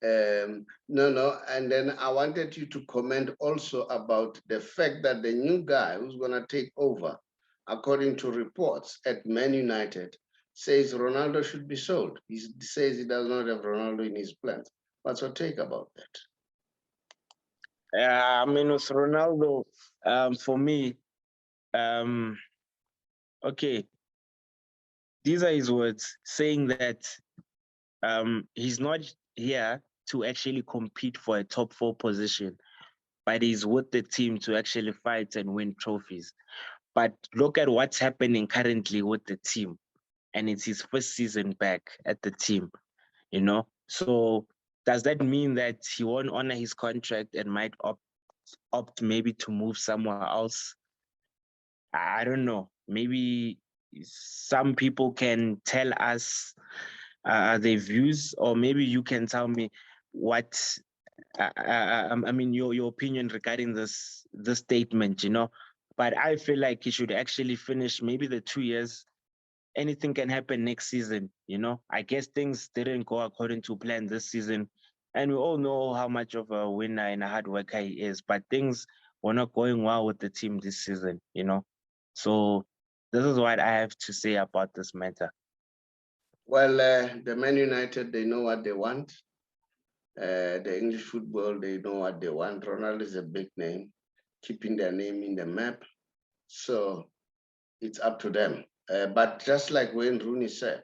and then I wanted you to comment also about the fact that the new guy who's going to take over, according to reports at Man United, says Ronaldo should be sold. He says he does not have Ronaldo in his plans. What's your take about that? I mean, with Ronaldo, for me, okay, these are his words saying that he's not here to actually compete for a top 4 position, but he's with the team to actually fight and win trophies. But look at what's happening currently with the team, and it's his first season back at the team, So does that mean that he won't honor his contract and might opt maybe to move somewhere else? I don't know. Maybe some people can tell us their views, or maybe you can tell me what your opinion regarding this statement, But I feel like he should actually finish maybe the 2 years. Anything can happen next season, I guess things didn't go according to plan this season, and we all know how much of a winner and a hard worker he is, but things were not going well with the team this season, So this is what I have to say about this matter. Well, the Man United, they know what they want. The English football, they know what they want. Ronaldo is a big name, keeping their name in the map. So it's up to them. But just like Wayne Rooney said,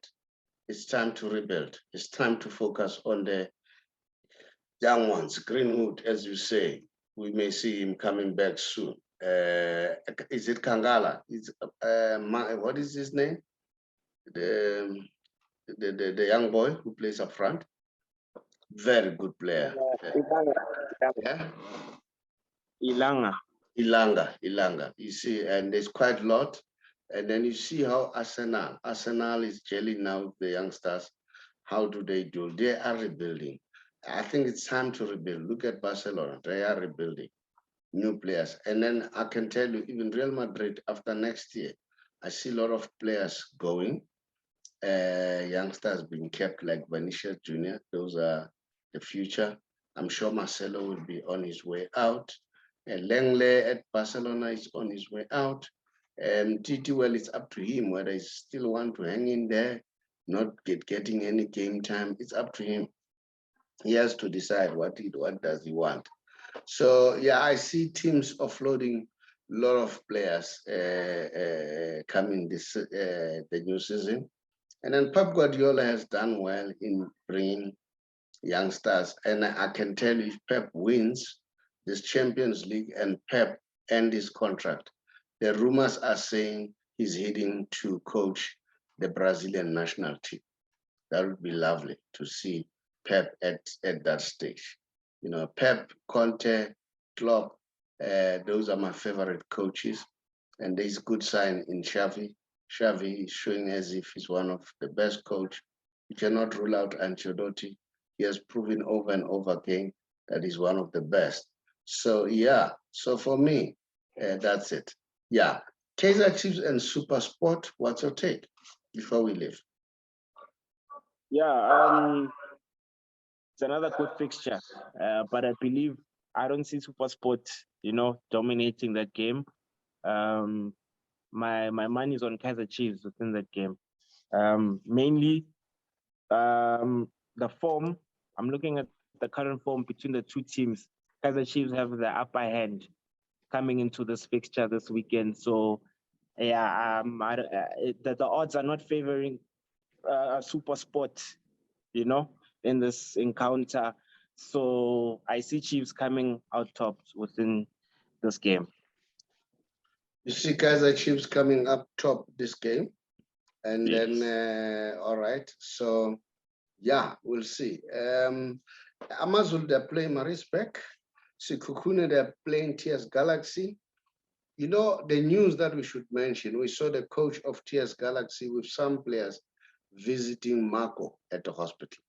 it's time to rebuild. It's time to focus on the young ones. Greenwood, as you say, we may see him coming back soon. Is it Kangala? What is his name? The young boy who plays up front. Very good player. Yeah. Ilanga. You see, and there's quite a lot. And then you see how Arsenal is gelling now with the youngsters. How do? They are rebuilding. I think it's time to rebuild. Look at Barcelona. They are rebuilding new players. And then I can tell you, even Real Madrid, after next year, I see a lot of players going. Youngsters being kept like Vinicius Jr. Those are the future. I'm sure Marcelo will be on his way out. Lenglet at Barcelona is on his way out. Titi, well, it's up to him whether he still want to hang in there, not getting any game time. It's up to him. He has to decide what does he want. So yeah, I see teams offloading a lot of players coming the new season. And then Pep Guardiola has done well in bringing youngsters. And I can tell you, if Pep wins this Champions League and Pep ends his contract, the rumors are saying he's heading to coach the Brazilian national team. That would be lovely to see Pep at that stage. Pep, Conte, Klopp, those are my favorite coaches. And there's good sign in Xavi. Xavi is showing as if he's one of the best coach. You cannot rule out Ancelotti. He has proven over and over again that he's one of the best. So yeah, so for me, that's it. Yeah, Kaizer Chiefs and SuperSport, what's your take before we leave? Yeah, it's another good fixture, but I believe I don't see SuperSport, dominating that game. My money is on Kaizer Chiefs within that game. Mainly, the form. I'm looking at the current form between the two teams. Kaizer Chiefs have the upper hand coming into this fixture this weekend. So yeah, the odds are not favoring SuperSport, in this encounter. So I see Chiefs coming out top within this game. You see Kaizer Chiefs coming up top this game. And Yes. then, all right. So, yeah, we'll see. Amazul, they're playing Marisbeck. Sikukune, they're playing TS Galaxy. You know, the news that we should mention, we saw the coach of TS Galaxy with some players visiting Marco at the hospital.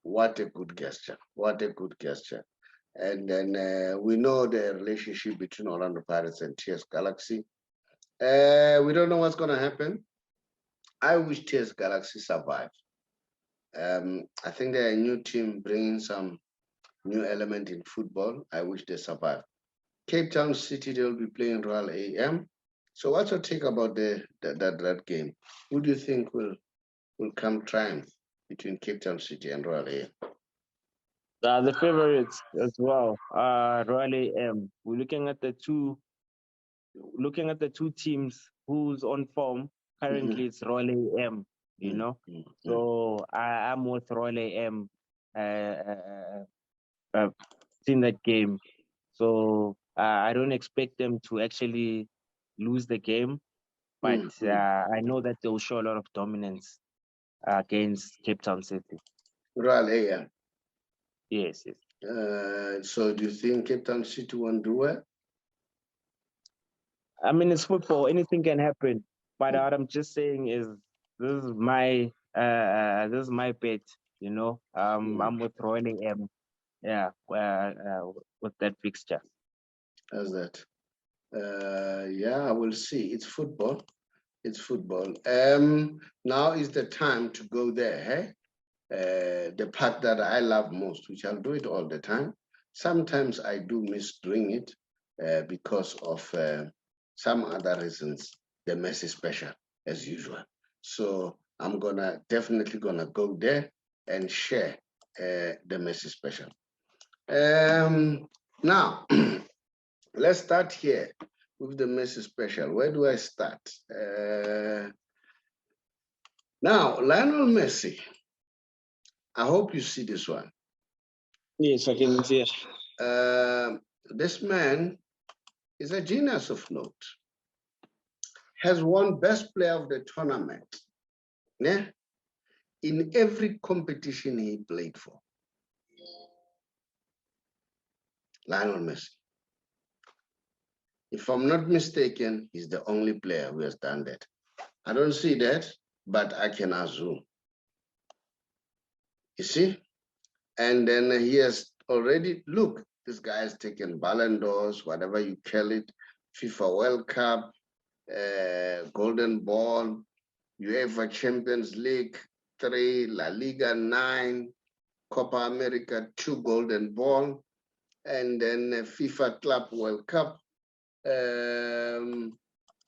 What a good gesture. What a good gesture. And then we know the relationship between Orlando Pirates and TS Galaxy. We don't know what's going to happen. I wish TS Galaxy survive. I think they're a new team bringing some new element in football. I wish they survive. Cape Town City, they'll be playing Royal AM. So what's your take about that game? Who do you think will come triumph between Cape Town City and Royal AM? The favorites as well, Royal AM. We're looking at the two teams who's on form. Currently, it's Royal AM, So I'm with Royal AM in that game. So I don't expect them to actually lose the game, but I know that they'll show a lot of dominance against Cape Town City. Royal AM. Yes. So do you think Cape Town City won't do well? I mean, it's football. Anything can happen. But what I'm just saying is, this is my bet. I'm with Royal AM. Yeah, with that fixture. How's that? Yeah, we'll see. It's football. It's football. Now is the time to go there. Hey? The part that I love most, which I'll do it all the time. Sometimes I do miss doing it because of some other reasons. The Messi special, as usual. So I'm definitely gonna go there and share the Messi special. Now, let's start here with the Messi special. Where do I start? Now, Lionel Messi. I hope you see this one. Yes, I can see it. This man is a genius of note. Has won best player of the tournament, in every competition he played for. Lionel Messi. If I'm not mistaken, he's the only player who has done that. I don't see that, but I can assume. You see? And then he has already, look, this guy has taken Ballon d'Ors, whatever you call it, FIFA World Cup, Golden Ball, UEFA Champions League 3, La Liga 9, Copa America 2 Golden Ball, and then FIFA Club World Cup.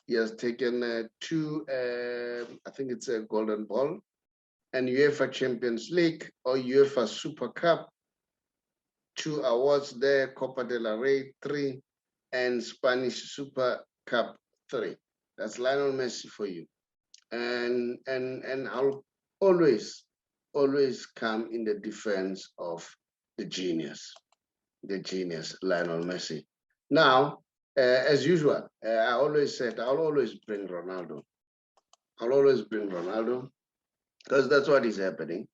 He has taken 2, I think it's a Golden Ball, and UEFA Champions League or UEFA Super Cup, 2 awards there, Copa del Rey 3, and Spanish Super Cup 3. That's Lionel Messi for you. And I'll always come in the defense of the genius Lionel Messi. Now, as usual, I always said I'll always bring Ronaldo. I'll always bring Ronaldo because that's what is happening.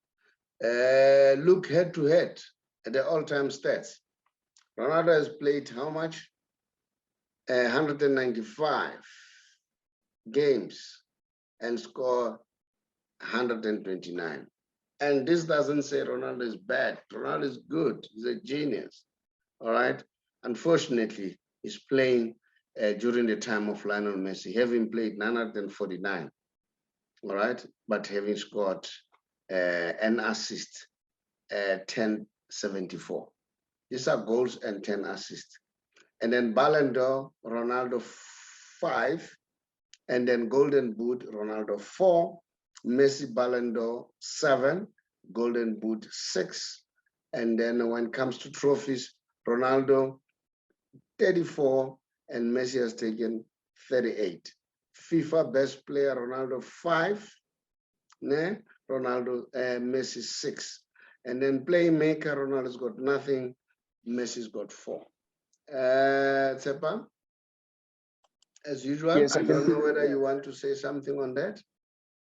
Look head to head at the all-time stats. Ronaldo has played how much? 195 games and score 129. And this doesn't say Ronaldo is bad. Ronaldo is good. He's a genius. All right. Unfortunately, he's playing during the time of Lionel Messi, having played 949. All right. But having scored an assist, 1074. These are goals and 10 assists. And then Ballon d'Or, Ronaldo 5. And then Golden Boot, Ronaldo 4. Messi Ballon d'Or 7. Golden Boot 6. And then when it comes to trophies, Ronaldo 34, and Messi has taken 38. FIFA best player, Ronaldo 5, né? Ronaldo, Messi 6. And then playmaker, Ronaldo's got nothing, Messi's got 4. Tshepang, as usual, Yes, I don't know whether you want to say something on that.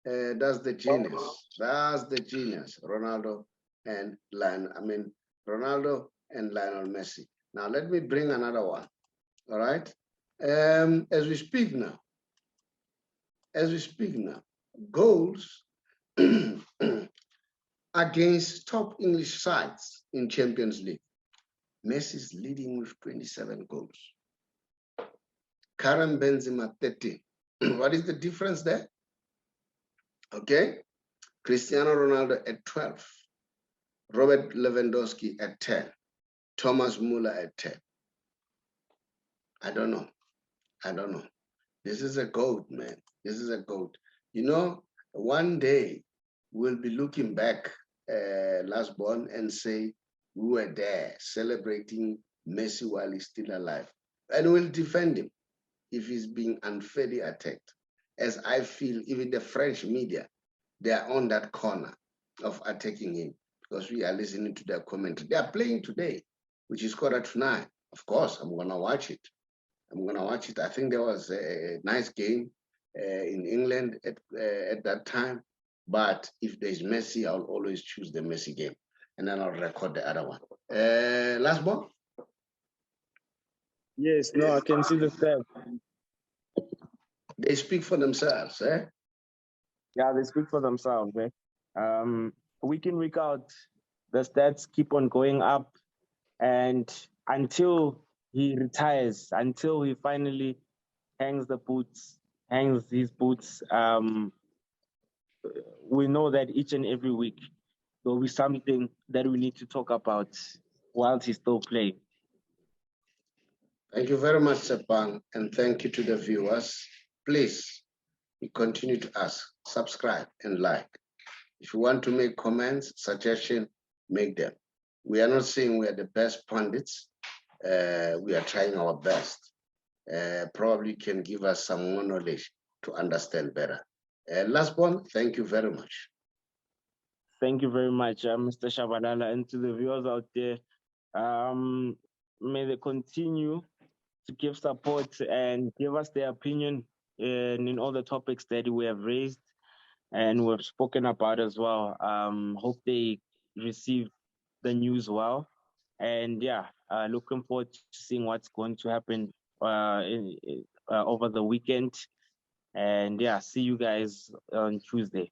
That's the genius. That's the genius, Ronaldo and Ronaldo and Lionel Messi. Now let me bring another one. All right. As we speak now, goals against top English sides in Champions League. Messi is leading with 27 goals. Karim Benzema 13. What is the difference there? Okay. Cristiano Ronaldo at 12. Robert Lewandowski at 10. Thomas Muller at 10. I don't know. This is a goat, man. This is a goat. You know, one day we'll be looking back last born and say we were there celebrating Messi while he's still alive. And we'll defend him if he's being unfairly attacked. As I feel even the French media, they are on that corner of attacking him because we are listening to their commentary. They are playing today, which is 9:15. Of course, I'm going to watch it. I think there was a nice game in England at that time. But if there's Messi, I'll always choose the Messi game. And then I'll record the other one. Last ball? Yes, no, I can see the stats. They speak for themselves, eh? Yeah, they speak for themselves. Eh? Week in, week out, the stats keep on going up. And until he retires, until he finally hangs his boots, we know that each and every week there'll be something that we need to talk about while he's still playing. Thank you very much, Tshepang, and thank you to the viewers. Please, we continue to ask, subscribe and like. If you want to make comments, suggestions, make them. We are not saying we are the best pundits. We are trying our best. Probably can give us some more knowledge to understand better. Last one, thank you very much. Thank you very much, Mr. Shabalala, and to the viewers out there. May they continue to give support and give us their opinion in all the topics that we have raised and we've spoken about as well. Hope they receive the news well. And yeah, looking forward to seeing what's going to happen over the weekend. And yeah, see you guys on Tuesday.